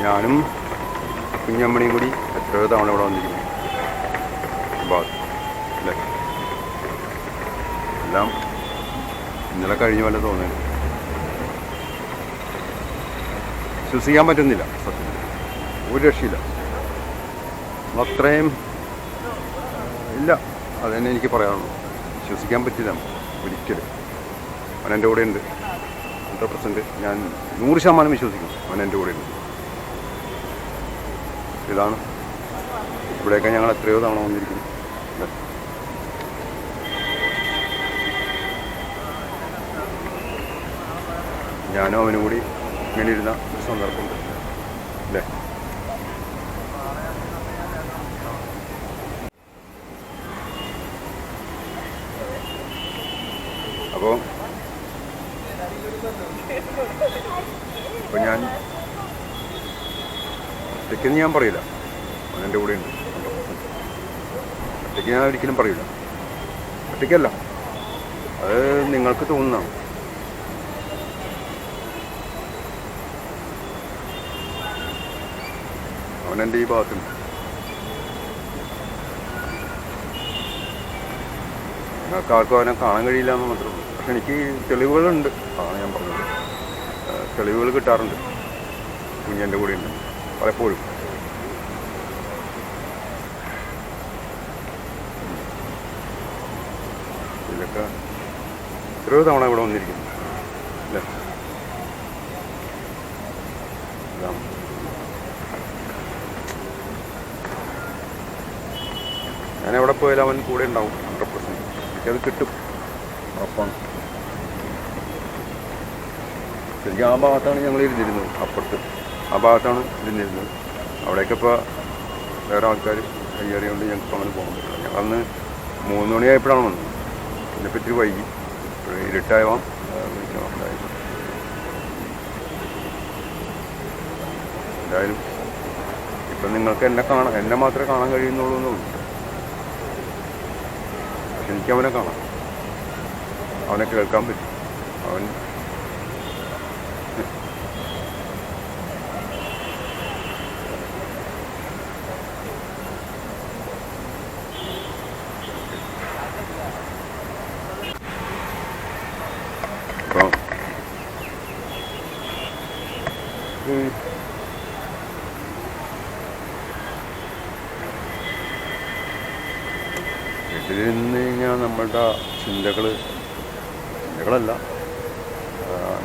ഞാനും കുഞ്ഞമ്മണിയും കൂടി എത്രയോ തവണ ഇവിടെ വന്നിരിക്കുന്നു. അല്ലേ, എല്ലാം ഇന്നലെ കഴിഞ്ഞ പോലെ തോന്നുന്നു. വിശ്വസിക്കാൻ പറ്റുന്നില്ല സത്യത്തിൽ, ഒരു രക്ഷയില്ല. അത്രയും ഇല്ല, അതുതന്നെ എനിക്ക് പറയാനുള്ളൂ. വിശ്വസിക്കാൻ പറ്റില്ല ഒരിക്കലും. അവൻ എൻ്റെ കൂടെ ഉണ്ട്, 100%. ഞാൻ 100% വിശ്വസിക്കും അവൻ എൻ്റെ കൂടെ ഉണ്ട്. ഇതാണ് ഇവിടെയൊക്കെ ഞങ്ങൾ എത്രയോ തവണ വന്നിരിക്കുന്നു. ഞാനും അവനും കൂടി ഇങ്ങനെ ഇരുന്ന ഒരു സന്ദർഭമുണ്ട് അല്ലേ. അപ്പോൾ ഞാൻ ഒറ്റയ്ക്കെന്ന് ഞാൻ പറയില്ല, അവനെൻ്റെ കൂടെ ഉണ്ട് 100%. ഒറ്റയ്ക്ക് ഞാൻ ഒരിക്കലും പറയില്ല. ഒറ്റയ്ക്കല്ല, അത് നിങ്ങൾക്ക് തോന്നുന്നതാണ്. അവനെൻ്റെ ഈ ഭാഗത്തുണ്ട്. നിങ്ങൾക്ക് ആർക്കും അവനെ കാണാൻ കഴിയില്ല എന്ന് മാത്രമേ ഉള്ളൂ. പക്ഷെ എനിക്ക് തെളിവുകളുണ്ട്, അതാണ് ഞാൻ പറഞ്ഞത്. തെളിവുകൾ കിട്ടാറുണ്ട്. കുഞ്ഞൻ്റെ കൂടെ ഉണ്ട് പലപ്പോഴും. ഇതൊക്കെ എത്രയോ തവണ ഇവിടെ വന്നിരിക്കുന്നു അല്ലേ. ഞാൻ എവിടെ പോയാലും അവൻ കൂടെ ഉണ്ടാവും 100%. എനിക്കത് കിട്ടും, ഉറപ്പാണ്. ശരിക്കും ആ ഭാഗത്താണ് ഞങ്ങൾ ഇരുന്നിരുന്നത്, അപ്പുറത്ത് ആ ഭാഗത്താണ് ഇരുന്നിരുന്നത്. അവിടേക്ക് ഇപ്പോൾ വേറെ ആൾക്കാർ കയ്യേറിയുകൊണ്ട് ഞങ്ങൾക്ക് അങ്ങനെ പോകാൻ പറ്റില്ല. ഞങ്ങളന്ന് 3 മണിയായപ്പോഴാണ് വന്നത്. പിന്നെ ഇത്തിരി വൈകി, ഇരുട്ടായവാം എന്തായാലും ഇപ്പം നിങ്ങൾക്ക് എന്നെ മാത്രമേ കാണാൻ കഴിയുന്നുള്ളൂ എന്നുള്ളൂ. പക്ഷെ എനിക്ക് അവനെ കാണാം, അവനെ കേൾക്കാൻ പറ്റും. അവൻ വീട്ടിലിരുന്ന് കഴിഞ്ഞാൽ നമ്മളുടെ ചിന്തകളല്ല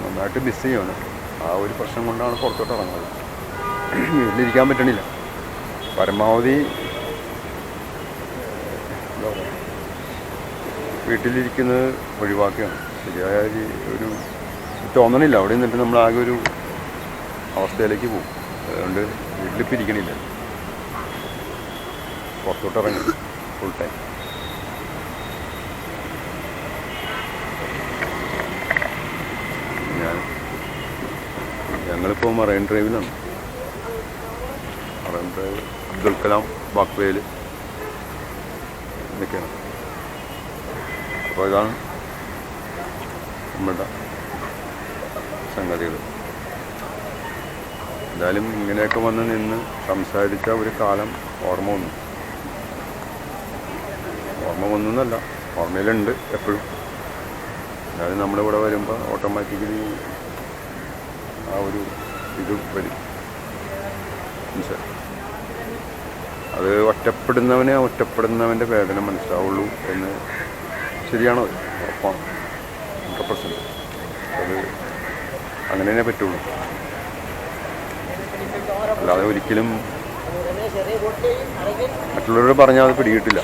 നന്നായിട്ട് മിസ് ചെയ്യാണ്. ആ ഒരു പ്രശ്നം കൊണ്ടാണ് പുറത്തോട്ട് ഇറങ്ങുന്നത്. വീട്ടിലിരിക്കാൻ പറ്റണില്ല. പരമാവധി എന്താ പറയുക, വീട്ടിലിരിക്കുന്നത് ഒഴിവാക്കുകയാണ്. ശരിയായ ഒരു തോന്നണില്ല. അവിടെ നിന്നിട്ട് നമ്മളാകെ ഒരു അവസ്ഥയിലേക്ക് പോകും. അതുകൊണ്ട് വീട്ടിലിപ്പോൾ ഇരിക്കണില്ല, പുറത്തോട്ട് ഇറങ്ങി ഫുൾ ടൈം. ഞങ്ങളിപ്പോൾ മറൈൻ ഡ്രൈവിലാണ്. മറൈൻ ഡ്രൈവ്, അബ്ദുൽ കലാം വാക്വേയിൽ ഇതൊക്കെയാണ്. അപ്പോൾ ഇതാണ് നമ്മുടെ സംഗതികൾ. എന്തായാലും ഇങ്ങനെയൊക്കെ വന്ന് നിന്ന് സംസാരിച്ച ഒരു കാലം ഓർമ്മ വന്നല്ല, ഓർമ്മയിലുണ്ട് എപ്പോഴും. എന്നാലും നമ്മളിവിടെ വരുമ്പോൾ ഓട്ടോമാറ്റിക്കലി ആ ഒരു ഇത് വരും. അത് ഒറ്റപ്പെടുന്നവൻ്റെ വേദന മനസ്സിലാവുള്ളൂ എന്ന് ശരിയാണോ? ഉറപ്പാണ്, 100%. അത് അങ്ങനെ തന്നെ പറ്റുള്ളൂ. അല്ലാതെ ഒരിക്കലും മറ്റുള്ളവരോട് പറഞ്ഞാൽ അത് പിടികിട്ടില്ല.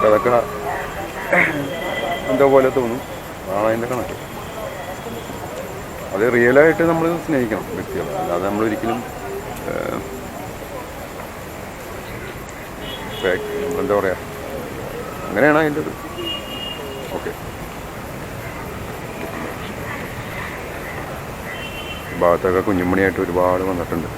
അതൊക്കെ എന്തോ പോലെ തോന്നും. അതാണ് അതിൻ്റെ കണക്ക്. അത് റിയലായിട്ട് നമ്മൾ സ്നേഹിക്കണം വ്യക്തികളെ. അല്ലാതെ നമ്മളൊരിക്കലും എന്താ പറയുക, അങ്ങനെയാണ് അതിൻ്റെ ഇത്. ഓക്കെ, ഭാഗത്തൊക്കെ കുഞ്ഞുമണിയായിട്ട് ഒരുപാട് വന്നിട്ടുണ്ട്.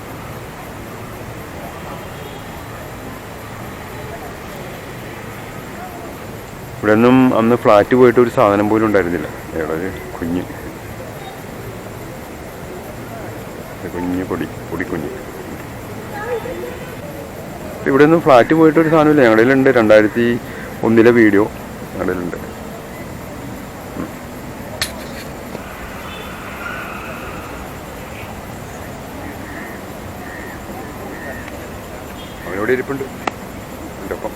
ഇവിടെ ഒന്നും അന്ന് ഫ്ലാറ്റ് പോയിട്ട് ഒരു സാധനം പോലും ഉണ്ടായിരുന്നില്ല. ഇവിടെ ഒരു കുഞ്ഞ് കുഞ്ഞ് പൊടിക്കുഞ്ഞ്. ഇവിടെ ഒന്നും ഫ്ലാറ്റ് പോയിട്ടൊരു സാധനമില്ല. ഞങ്ങളുടെയിലുണ്ട് 2001 വീഡിയോ ഞങ്ങളുടെയിലുണ്ട്. അവനോട് ഇരിപ്പുണ്ട് എൻ്റെ ഒപ്പം.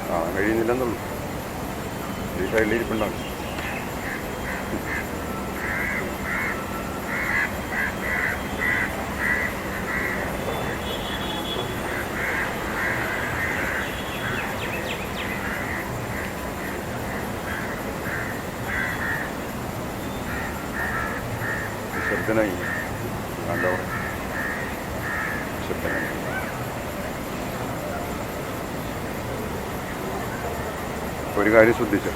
കാണാൻ കഴിയുന്നില്ലെന്നുള്ളൂ. ഈ സൈഡിൽ ഇരിപ്പുണ്ടാകും. ശബ്ദനായി നല്ല ശബ്ദനായി. ഒരു കാര്യം ശ്രദ്ധിച്ചു,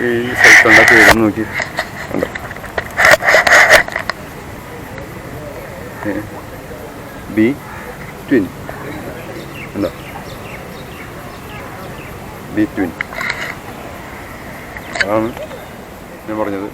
ഈ സ്ഥലത്തുണ്ട പേരൊന്ന് നോക്കി കണ്ടോ, ബി ട്വിൻ എന്താ ബി ട്വിൻ, അതാണ് ഞാൻ പറഞ്ഞത്.